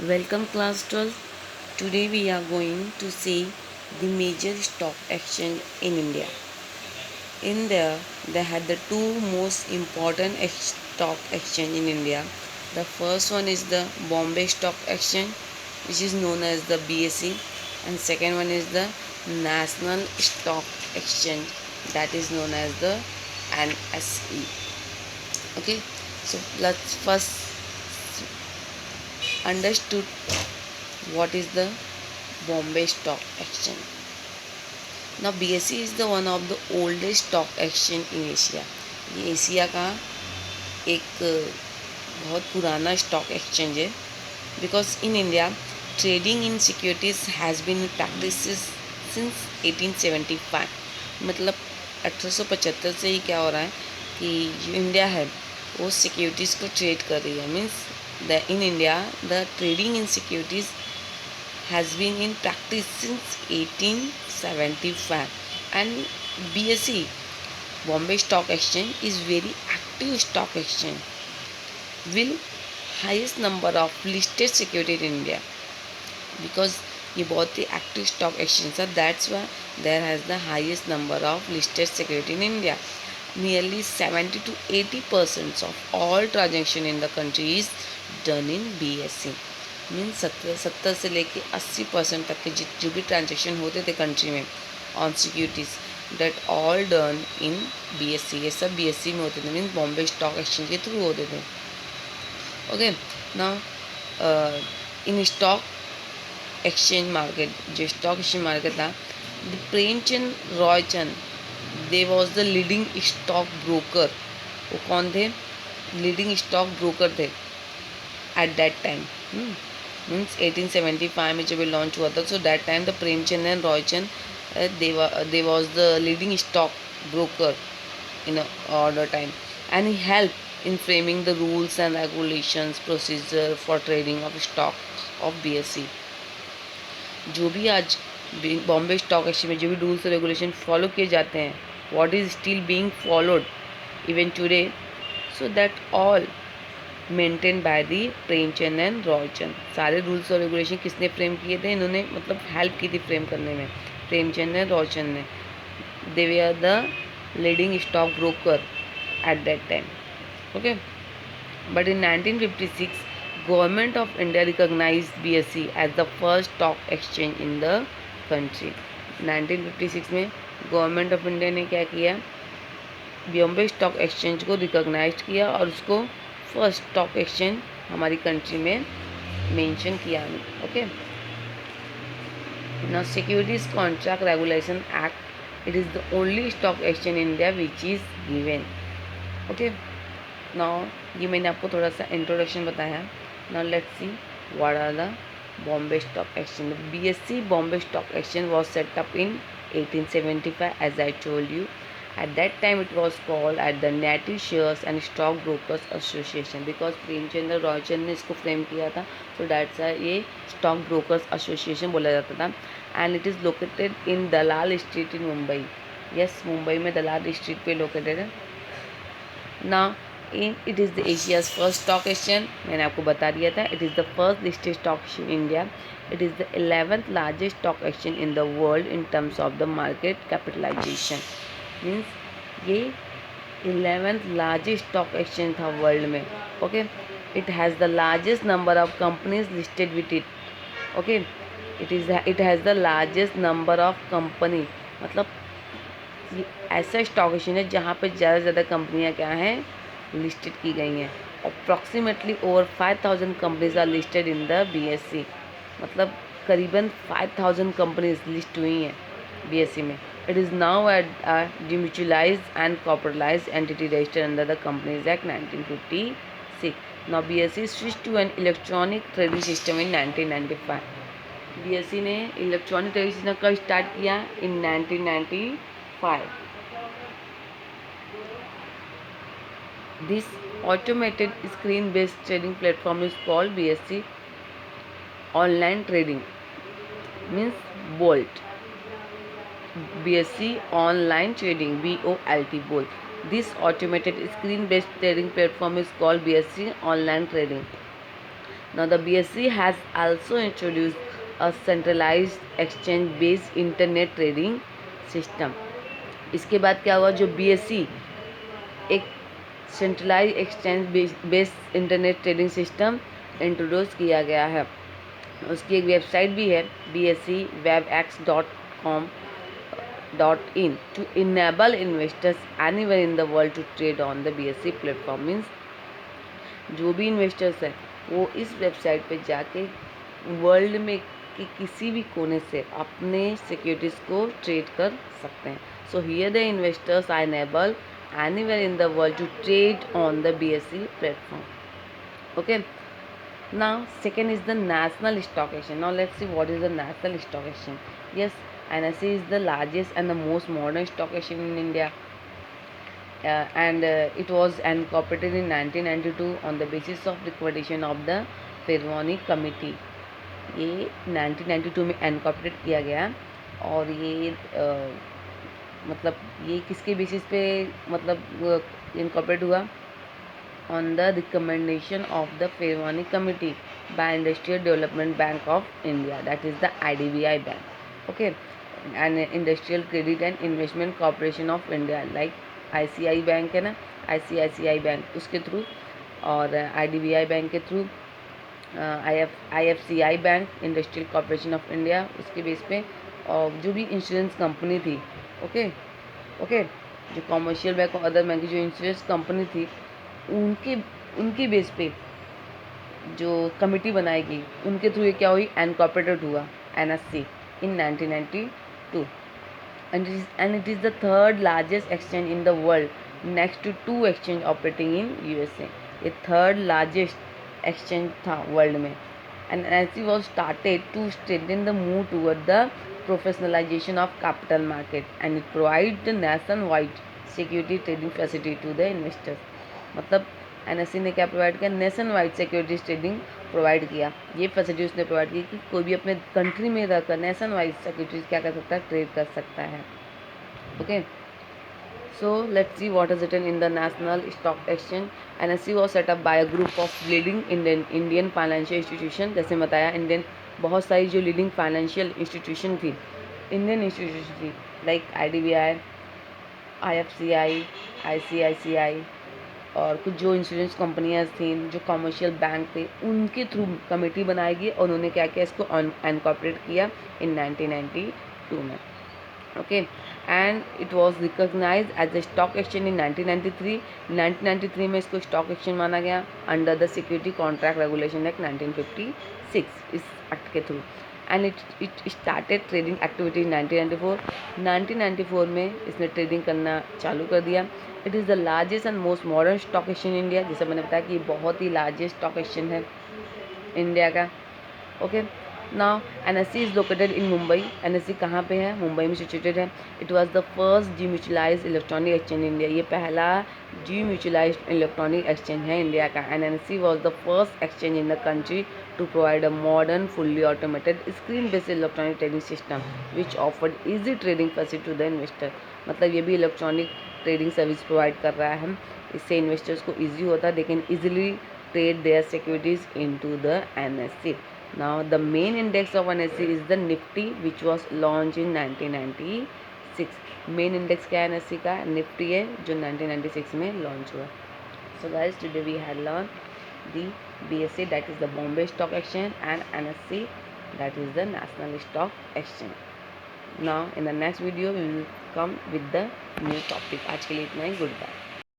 Welcome class 12. Today we are going to see the major stock exchange in India. In there, they had the two most important stock exchange in India. The first one is the Bombay Stock Exchange, which is known as the BSE, and second one is the National Stock Exchange, that is known as the NSE. Okay, so let's first understood what is the Bombay Stock Exchange. Now BSE is the one of the oldest stock exchange in Asia. ये Asia का एक बहुत पुराना stock exchange है. Because in India trading in securities has been practice since 1875. मतलब 1875 से ही क्या हो रहा है कि जो इंडिया है वो सिक्योरिटीज़ को ट्रेड कर रही है. Means the in India the trading in securities has been in practice since 1875, and BSE Bombay Stock Exchange is very active stock exchange will highest number of listed security in India. Because ये बहुत ही active stock exchange है, that's why there has the highest number of listed security in India. Nearly 70 to 80% of all transaction in the country is done in BSE. Means 70 से लेके 80% तक के जो भी ट्रांजेक्शन होते थे कंट्री में on securities, that all done in BSE. ये सब BSE में होते थे, मीन्स बॉम्बे स्टॉक एक्सचेंज के थ्रू होते थे. Okay, now in stock exchange market, जो स्टॉक एक्सचेंज मार्केट था, the Premchand Roychand they was the leading stock broker. वो कौन थे? लीडिंग स्टॉक ब्रोकर थे एट दैट टाइम. मीन्स 1875 में जब ये लॉन्च हुआ था, so that time the Premchand and Roychand they was the leading stock broker in order time, and he helped in framing the rules and regulations procedure for trading of stock of BSE. जो भी आज Bombay stock exchange में जो भी rules और regulation follow किए जाते हैं, what is still being followed even today, so that all maintain by the Premchand and Roychand. सारे रूल्स और रेगुलेशन किसने फ्रेम किए थे? इन्होंने मतलब हेल्प की थी फ्रेम करने में, प्रेमचंद एंड रॉयचंद ने. They were the leading stock broker at that time. Okay, but in 1956 government of India recognized BSE as the first stock exchange in the country. 1956 में गवर्नमेंट ऑफ इंडिया ने क्या किया? Bombay stock exchange को recognise किया और उसको first stock exchange हमारी country में मेंशन किया. Okay, now securities contract regulation act, it is the only stock exchange in India which is given. Okay, now ये मैंने आपको थोड़ा सा इंट्रोडक्शन बताया. Now let's see what are the Bombay Stock Exchange. BSE Bombay Stock Exchange was set up in 1875, as I told you. At that time it was called at the Native Shares and Stock Brokers Association, because Premchandra Roychand ने इसको frame किया था, so that's why ये stock brokers association बोला जाता था. And it is located in Dalal street in Mumbai. Yes, Mumbai में Dalal street पे लोकेटेड है. Now it is the Asia's first stock exchange. मैंने आपको बता दिया था, it is the first listed stock exchange in India. It is the 11th largest stock exchange in the world in terms of the market capitalisation. Means ये 11th largest stock exchange था world में. Okay, it has the largest number of companies listed with it. Okay, it has the largest number of company. मतलब ये ऐसा stock exchange है जहाँ पे ज़्यादा से ज़्यादा कंपनियाँ क्या हैं? लिस्टेड की गई हैं. Approximately over 5000 companies are listed in the BSE. मतलब करीबन 5000 कंपनीज लिस्ट हुई हैं BSE में. It is now at demutualise and corporatise entity registered under the companies act 1956. Now BSE switch to an electronic trading system in 1995. BSE ने electronic trading system कब start किया? In 1995. This automated screen based trading platform is called BSE online trading, means bolt. BSE online trading, BOLT, bolt. This automated screen based trading platform is called BSE online trading. Now the BSE has also introduced a centralized exchange based internet trading system. इसके बाद क्या हुआ, जो BSE एक centralise exchange based internet trading system introduce किया गया है। उसकी एक वेबसाइट भी है bsewebex.com.in to enable investors anywhere in the world to trade on the BSE platform. Means जो भी इन्वेस्टर्स हैं वो इस वेबसाइट पे जाके वर्ल्ड में के किसी भी कोने से अपने सिक्योरिटीज़ को ट्रेड कर सकते हैं। So here the investors are enable anywhere in the world to trade on the BSE platform. Okay, now second is the National Stock Exchange. Now let's see what is the National Stock Exchange. Yes, NSE is the largest and the most modern stock exchange in India, and it was incorporated in 1992 on the basis of recommendation of the Firwani Committee. ये 1992 में incorporate किया गया और ये मतलब ये किसके basis पे मतलब इनकॉर्पोरेट हुआ, on the recommendation of the Pherwani committee by industrial development bank of India, that is the IDBI bank. Okay, and industrial credit and investment corporation of India, like ICI bank है ना, ICICI bank उसके through, और IDBI bank के through, IFCI bank industrial corporation of India उसके base पे, और जो भी इंश्योरेंस कंपनी थी, ओके ओके, जो कॉमर्शियल बैंक और अदर बैंक की जो इंश्योरेंस कंपनी थी उनके उनके बेस पे जो कमिटी बनाएगी उनके थ्रू ये क्या हुई, इनकॉर्पोरेटेड हुआ NSE in 1992, and it is the third largest exchange in the world next to two exchange operating in USA। ये थर्ड लार्जेस्ट एक्सचेंज था वर्ल्ड में, and NSE was started to strengthen the move toward the professionalization of capital market, and it provides the nationwide security trading facility to the investors। मतलब NSE ने क्या provide किया, nation wide securities trading provide किया। ये facility उसने provide की कि कोई भी अपने कंट्री में रहकर नेशन वाइड सिक्योरिटीज क्या कर सकता है, ट्रेड कर सकता है। Okay, so let's see what is written in the National Stock Exchange. NSE was set up by a group of leading Indian financial institution। जैसे बताया इंडियन बहुत सारी जो लीडिंग फाइनेंशियल इंस्टीट्यूशन थी, इंडियन इंस्टीट्यूशन थी, लाइक IDBI, IFCI, ICICI, और कुछ जो इंश्योरेंस कंपनियां थी, जो कमर्शियल बैंक थे, उनके थ्रू कमेटी बनाएगी और उन्होंने क्या किया, इसको इनकॉर्पोरेट किया इन 1992 में। Okay, and it was recognise as a stock exchange in 1993। 1993 में इसको स्टॉक एक्सचेंज माना गया under the security contract regulation act 1956, इस एक्ट के through, and it started trading activity in 1994। 1994 में इसने ट्रेडिंग करना चालू कर दिया। It is the largest and most modern stock exchange in India, जैसे मैंने बताया कि ये बहुत ही लार्जेस्ट स्टॉक एक्सचेंज है इंडिया का। Okay, now NSE is located in Mumbai. NSE कहाँ पे है, मुंबई में सिचुएटेड है। It was the first demutualised electronic exchange in India, ये पहला डीम्यूचुअलाइज्ड इलेक्ट्रॉनिक एक्सचेंज है इंडिया का। And NSE was the first exchange in the country to provide a modern fully automated screen based electronic trading system which offered easy trading facility to the investor. मतलब ये भी electronic trading service provide कर रहा है, इससे investors को easy होता है, they can easily trade their securities into the NSE। Now the main index of NSE is the Nifty which was launched in 1996। Main index क्या है NSE का, निफ्टी है जो 1996 में लॉन्च हुआ। So guys, today we had learned the BSE, that is the Bombay Stock Exchange, and NSE, that is the National Stock Exchange। Now in the next video we will come with the new topic। आज के लिए इतना ही, good bye.